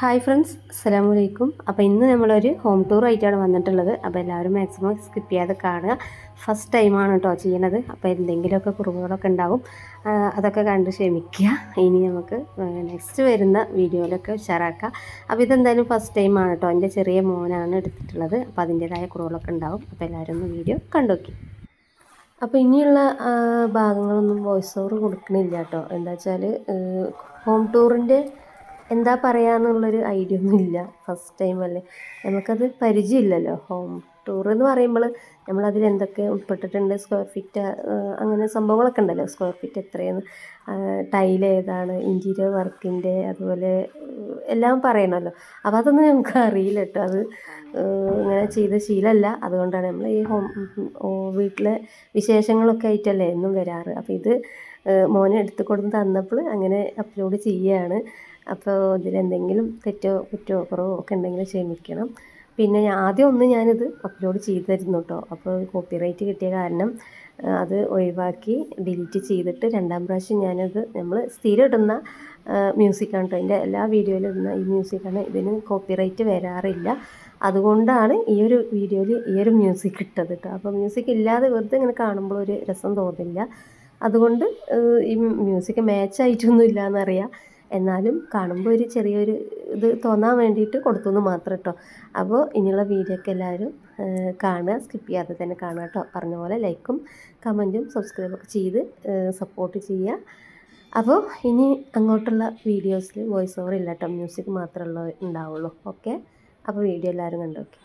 Hi friends, അസ്സലാമു അലൈക്കും. അപ്പോൾ ഇന്ന് നമ്മളൊരു ഹോം ടൂർ ആയിട്ടാണ് വന്നിട്ടുള്ളത്. അപ്പോൾ എല്ലാവരും മാക്സിമം സ്കിപ്പ് ചെയ്യാതെ കാണുക. ഫസ്റ്റ് ടൈമാണ് കേട്ടോ ചെയ്യണത്. അപ്പോൾ എന്തെങ്കിലുമൊക്കെ കുറവുകളൊക്കെ ഉണ്ടാവും, അതൊക്കെ കണ്ട് ക്ഷമിക്കുക. ഇനി നമുക്ക് നെക്സ്റ്റ് വരുന്ന വീഡിയോയിലൊക്കെ ഉഷാറാക്കാം. അപ്പോൾ ഇതെന്തായാലും ഫസ്റ്റ് ടൈമാണ് കേട്ടോ. എൻ്റെ ചെറിയ മോനാണ് എടുത്തിട്ടുള്ളത്. അപ്പോൾ അതിൻ്റേതായ കുറവുകളൊക്കെ ഉണ്ടാവും. അപ്പോൾ എല്ലാവരും ഒന്ന് വീഡിയോ കണ്ടോക്കി. അപ്പോൾ ഇനിയുള്ള ഭാഗങ്ങളൊന്നും വോയിസ് ഓവർ കൊടുക്കണില്ല കേട്ടോ. എന്താ വെച്ചാൽ ഹോം ടൂറിൻ്റെ എന്താ പറയാന്നുള്ളൊരു ഐഡിയ ഒന്നും ഇല്ല. ഫസ്റ്റ് ടൈമല്ലേ, നമുക്കത് പരിചയമില്ലല്ലോ. ഹോം ടൂർ എന്ന് പറയുമ്പോൾ നമ്മളതിൽ എന്തൊക്കെ ഉൾപ്പെട്ടിട്ടുണ്ട്, സ്ക്വയർ ഫീറ്റ് അങ്ങനെ സംഭവങ്ങളൊക്കെ ഉണ്ടല്ലോ. സ്ക്വയർ ഫീറ്റ് എത്രയാണ്, ടൈൽ ഏതാണ്, ഇൻറ്റീരിയർ വർക്കിൻ്റെ, അതുപോലെ എല്ലാം പറയണമല്ലോ. അപ്പോൾ അതൊന്നും നമുക്ക് അറിയില്ല കേട്ടോ. അത് ഇങ്ങനെ ചെയ്ത ശീലമല്ല. അതുകൊണ്ടാണ് നമ്മൾ ഈ വീട്ടിലെ വിശേഷങ്ങളൊക്കെ ആയിട്ടല്ലേ എന്നും വരാറ്. അപ്പോൾ ഇത് മോനെ എടുത്തു കൊടുത്ത് തന്നപ്പോൾ അങ്ങനെ അപ്ലോഡ് ചെയ്യുകയാണ്. അപ്പോൾ ഇതിലെന്തെങ്കിലും തെറ്റോ കുറ്റോ കുറവോ ഒക്കെ ഉണ്ടെങ്കിൽ ക്ഷമിക്കണം. പിന്നെ ആദ്യം ഞാനിത് അപ്ലോഡ് ചെയ്തിരുന്നു കേട്ടോ. അപ്പോൾ കോപ്പിറൈറ്റ് കിട്ടിയ കാരണം അത് ഒഴിവാക്കി ഡിലീറ്റ് ചെയ്തിട്ട് രണ്ടാം പ്രാവശ്യം ഞാനത് നമ്മൾ സ്ഥിരം ഇടുന്ന മ്യൂസിക്കാണ് കേട്ടോ. എൻ്റെ എല്ലാ വീഡിയോയിലും ഇടുന്ന ഈ മ്യൂസിക്കാണ്. ഇതിന് കോപ്പിറൈറ്റ് വരാറില്ല. അതുകൊണ്ടാണ് ഈ ഒരു വീഡിയോയിൽ ഈ ഒരു മ്യൂസിക് ഇട്ടത് കേട്ടോ. അപ്പോൾ മ്യൂസിക് ഇല്ലാതെ വെറുതെ ഇങ്ങനെ കാണുമ്പോൾ ഒരു രസം തോന്നില്ല. അതുകൊണ്ട് ഈ മ്യൂസിക് മാച്ചായിട്ടൊന്നും ഇല്ല എന്നറിയാം. എന്നാലും കാണുമ്പോൾ ഒരു ചെറിയൊരു ഇത് തോന്നാൻ വേണ്ടിയിട്ട് കൊടുത്തുനിന്ന് മാത്രം കേട്ടോ. അപ്പോൾ ഇനിയുള്ള വീഡിയോ ഒക്കെ എല്ലാവരും കാണുക, സ്കിപ്പ് ചെയ്യാതെ തന്നെ കാണുക കേട്ടോ. പറഞ്ഞ പോലെ ലൈക്കും കമൻറ്റും സബ്സ്ക്രൈബൊക്കെ ചെയ്ത് സപ്പോർട്ട് ചെയ്യുക. അപ്പോൾ ഇനി അങ്ങോട്ടുള്ള വീഡിയോസിൽ വോയിസ് ഓവർ ഇല്ല കേട്ടോ, മ്യൂസിക് മാത്രമേ ഉണ്ടാവുള്ളൂ. ഓക്കെ, അപ്പോൾ വീഡിയോ എല്ലാവരും കണ്ടോക്കെ.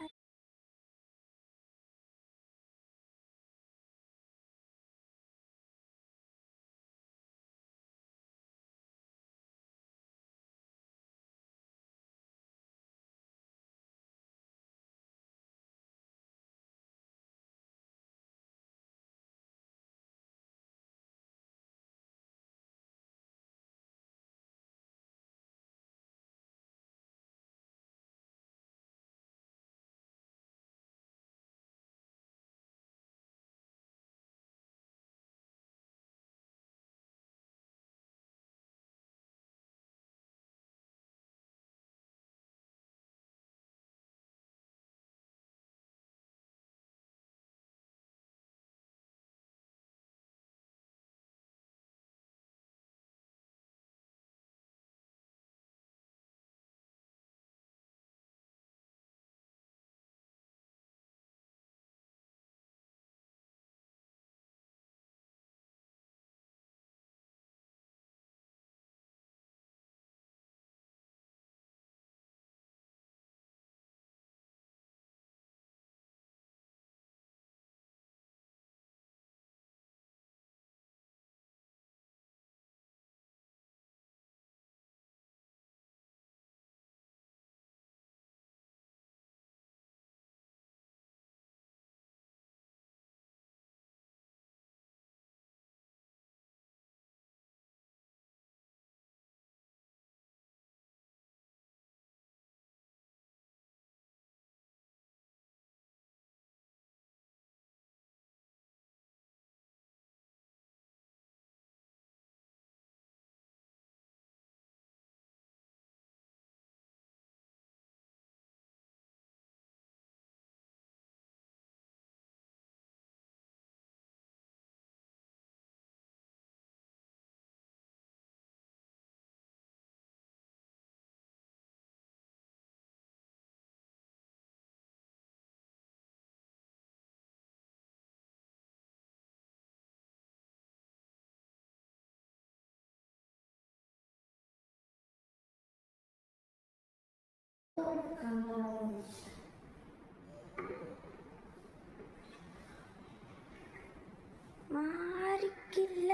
മാറിക്കില്ല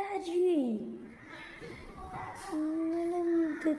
നിങ്ങളെന്ത്